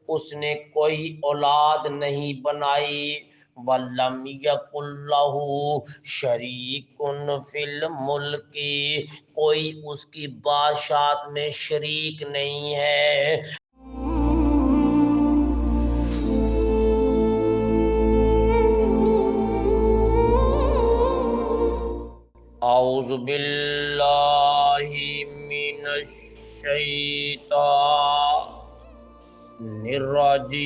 اس نے کوئی اولاد نہیں بنائی، وَلَمْ يَكُنْ لَهُ شَرِيكٌ فِي الْمُلْكِ، کوئی اس کی بادشاہت میں شریک نہیں ہے۔ اعوذ باللہ من الشیطان الرجیم،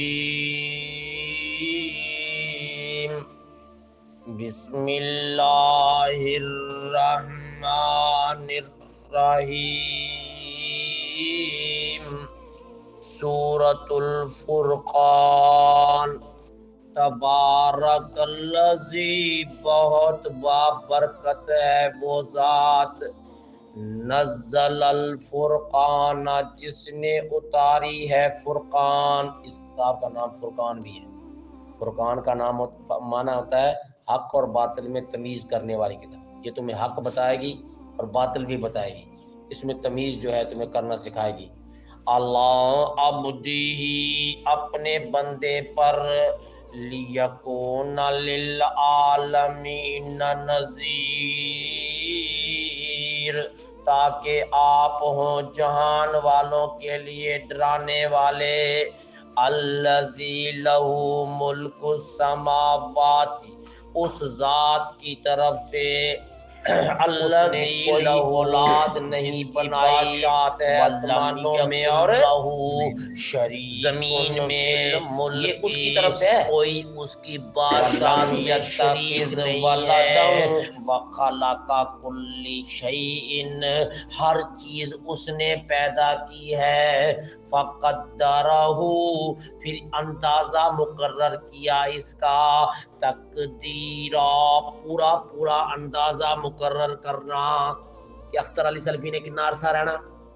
بسم اللہ الرحمن الرحیم۔ سورۃ الفرقان۔ تبارک الذی، بہت بابرکت ہے وہ ذات، نزل الفرقان، جس نے اتاری ہے فرقان۔ اس کتاب کا نام فرقان بھی ہے۔ فرقان کا نام معنی ہوتا ہے حق اور باطل میں تمیز کرنے والی کتاب۔ یہ تمہیں حق بتائے گی اور باطل بھی بتائے گی، اس میں تمیز جو ہے تمہیں کرنا سکھائے گی۔ اللہ عبدی، اپنے بندے پر، لیکون للعالمین نذیر، تاکہ آپ ہوں جہان والوں کے لیے ڈرانے والے۔ الذی لہ ملک السماوات، اس ذات کی طرف سے الذی لہ اولاد نہیں بنائی، بادشاہت ہے آسمانوں میں اور زمین میں، یہ اس کی طرف سے ہے، کوئی اس کی بادشاہت میں شریک نہیں ہے۔ وَخَلَقَ كُلِّ شَيْءٍ، ہر چیز اس نے پیدا کی ہے۔ فَقَدَّرَهُ، پھر اندازہ مقرر کیا اس کا، تقدیرا، پورا پورا اندازہ مقرر کرنا کہ اختر علی سلفی نے کنا عرصہ رہنا،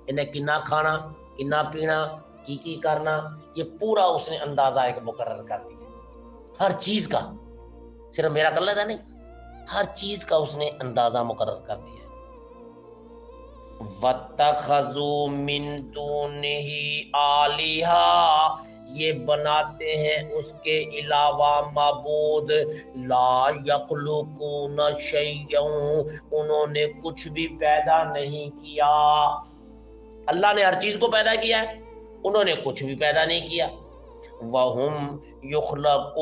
انہیں کنا کھانا، کنا پینا، کی کرنا، یہ پورا اس نے اندازہ ایک مقرر کر دیا ہر چیز کا، صرف میرا کر لیتا نہیں، ہر چیز کا اس نے اندازہ مقرر کر دیا۔ وَاتَّخَذُوا مِن دُونِهِ آلِهَةً، یہ بناتے ہیں اس کے علاوہ معبود، لا یخلقون شیئا، انہوں نے کچھ بھی پیدا نہیں کیا۔ اللہ نے ہر چیز کو پیدا کیا ہے، انہوں نے کچھ بھی پیدا نہیں کیا۔ وَهُمْ يُخْلَقُونَ،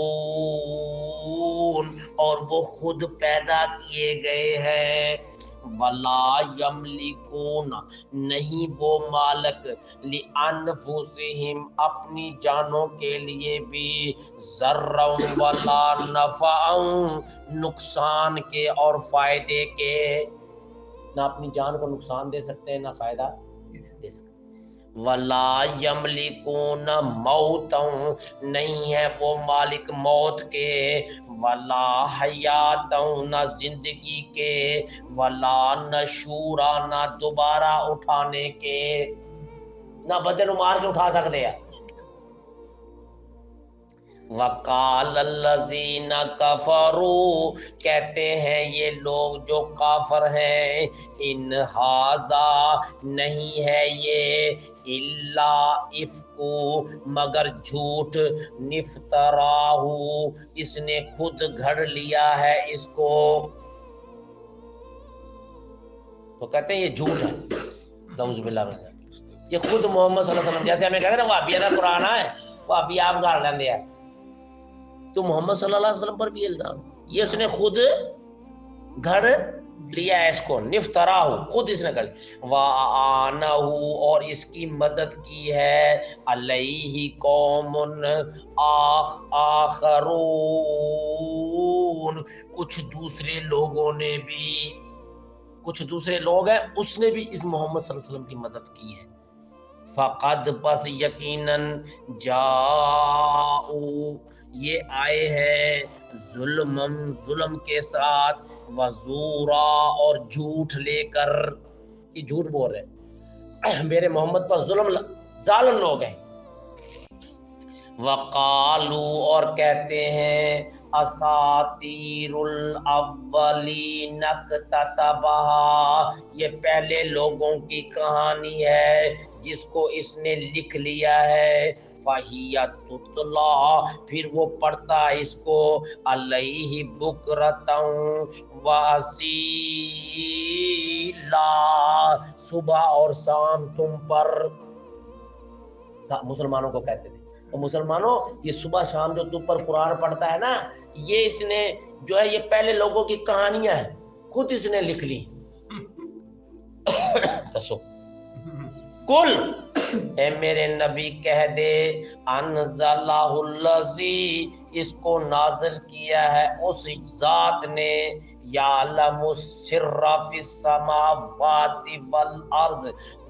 اور وہ خود پیدا کیے گئے ہیں۔ وَلَا يَمْلِكُونَ، نہیں وہ مالک، لِأَنفُسِهِمْ، اپنی جانوں کے لیے بھی، ضَرًّا وَلَا نَفْعًا، نقصان کے اور فائدے کے، نہ اپنی جان کو نقصان دے سکتے ہیں نہ فائدہ دے سکتے ہیں۔ وَلَا يَمْلِكُونَ مَوْتًا، نہیں ہے وہ مالک موت کے، وَلَا حَيَاتًا، نہ زندگی کے، وَلَا نشورا، نہ دوبارہ اٹھانے کے، نہ بدن مار کے اٹھا سکتے ہیں۔ وَقَالَ الَّذِينَ كَفَرُوا، کہتے ہیں یہ لوگ جو کافر ہیں، ان ھذا، نہیں ہے یہ، الا افک، مگر جھوٹ، نفتراہ، اس نے خود گھڑ لیا ہے اس کو، تو کہتے ہیں یہ جھوٹ ہے، نعوذ باللہ من ذالک۔ یہ خود محمد صلی اللہ علیہ وسلم، جیسے ہمیں کہتے ہیں نا وہابی کا قرآن ہے، وہابی آپ گھر لیندے ہیں، تو محمد صلی اللہ علیہ وسلم پر بھی الزام، یہ اس نے خود گھڑ لیا ہے اس کو، نفتراہ، خود اس نے کر لیا۔ وَآنَہُ، اور اس کی مدد کی ہے، علیہ قوم آخرون، کچھ دوسرے لوگوں نے بھی، کچھ دوسرے لوگ ہیں اس نے بھی اس محمد صلی اللہ علیہ وسلم کی مدد کی ہے۔ فقد، پس یقیناً، جاؤ، یہ آئے ہیں، ظلم کے ساتھ، وزورا، اور جھوٹ لے کر، یہ جھوٹ بول رہے ہیں، میرے محمد پر ظالم لوگ ہیں۔ وقالو، اور کہتے ہیں، اساطیر الاولین اکتتبھا، یہ پہلے لوگوں کی کہانی ہے جس کو اس نے لکھ لیا ہے، فَهِيَ تُتْلَى پھر وہ پڑھتا ہے اس کو عَلَيْهِ بُكْرَةً وَأَصِيلًا صبح اور شام تم پر، مسلمانوں کو کہتے تھے اور مسلمانوں یہ صبح شام جو تم پر قرآن پڑھتا ہے نا، یہ اس نے جو ہے یہ پہلے لوگوں کی کہانیاں ہیں، خود اس نے لکھ لی۔ کل اے میرے نبی کہہ دے انزلہ الذی اس کو نازل کیا ہے اس ذات نے، یعلم السر فی السماوات والارض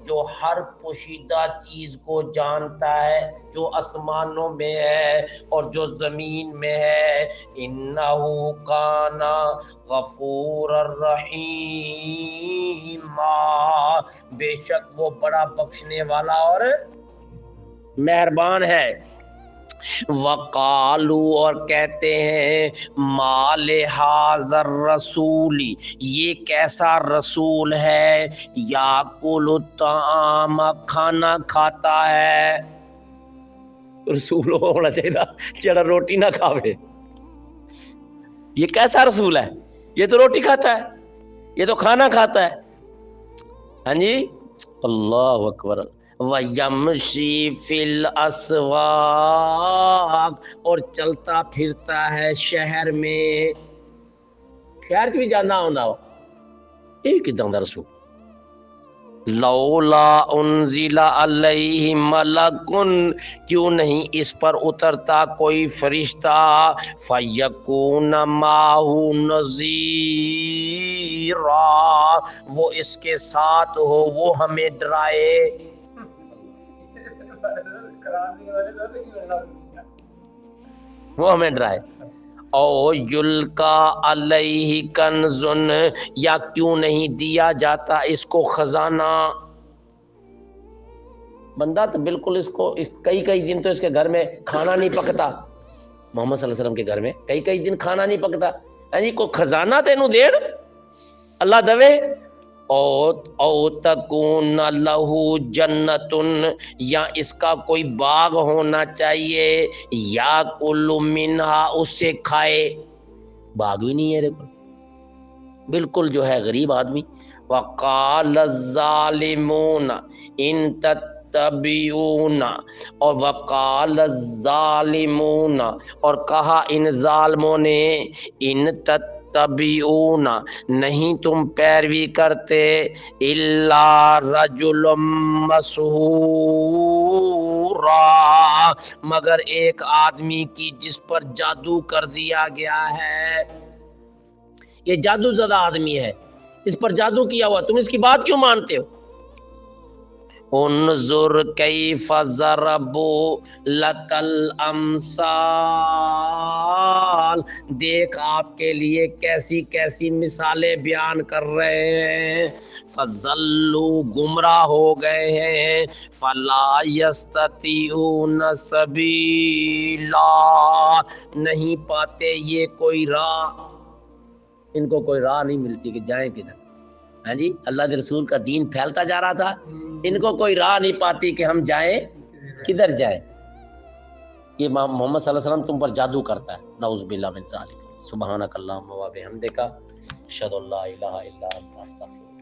جو ہر پوشیدہ چیز کو جانتا ہے جو آسمانوں میں ہے اور جو زمین میں ہے، انہ کان غفور الرحیم بے شک وہ بڑا بخشنے والا اور مہربان ہے۔ وقالو اور کہتے ہیں ما لہذا الرسول یہ کیسا رسول ہے، یاکل الطعام کھانا کھاتا ہے، رسول ہونا چاہیے جڑا روٹی نہ کھاوے، یہ کیسا رسول ہے، یہ تو روٹی کھاتا ہے، یہ تو کھانا کھاتا ہے، ہاں جی اللہ اکبر۔ وَيَمْشِي فِي الْأَسْوَاقِ اور چلتا پھرتا ہے شہر میں، شہر چ بھی جانا ہوندا ہو، یہ کداں دا رسول؟ لولا انزل علیہ ملک کیوں نہیں اس پر اترتا کوئی فرشتہ، فیکون معہ نذیرا وہ اس کے ساتھ ہو وہ ہمیں ڈرائے، وہ ہمیں ڈرائے۔ او یلقا علیہ کنزن یا کیوں نہیں دیا جاتا اس کو خزانہ، بندہ تو بالکل اس کو کئی دن تو اس کے گھر میں کھانا نہیں پکتا، محمد صلی اللہ علیہ وسلم کے گھر میں کئی دن کھانا نہیں پکتا، یعنی کوئی خزانہ تینوں دین اللہ دوے، او تکون لہ جنتن یا اس کا کوئی باغ ہونا چاہیے، یا کل منہا اس سے کھائے، باغ بھی نہیں ہے دیکھو، بالکل جو ہے غریب آدمی۔ وقال الظالمون ان تتبعون اور وقال الظالمون اور کہا ان ظالموں نے، ان تتبعون نہیں تم پیروی کرتے، الا رجل مسحورا مگر ایک آدمی کی جس پر جادو کر دیا گیا ہے، یہ جادو زدہ آدمی ہے، اس پر جادو کیا ہوا، تم اس کی بات کیوں مانتے ہو؟ انظر کیف ضربوا لک الامثال دیکھ آپ کے لیے کیسی کیسی مثالیں بیان کر رہے ہیں، فضلوا گمراہ ہو گئے ہیں، فلا یستطیعون سبیلا نہیں پاتے یہ کوئی راہ، ان کو کوئی راہ نہیں ملتی کہ جائیں کدھر، ہاں جی اللہ کے رسول کا دین پھیلتا جا رہا تھا، ان کو کوئی راہ نہیں پاتی کہ ہم جائیں کدھر جائیں، یہ محمد صلی اللہ علیہ وسلم تم پر جادو کرتا ہے، نعوذ باللہ من ذالک، سبحانک اللہم و بحمدک، اشہد ان لا الہ الا انت استغفرک۔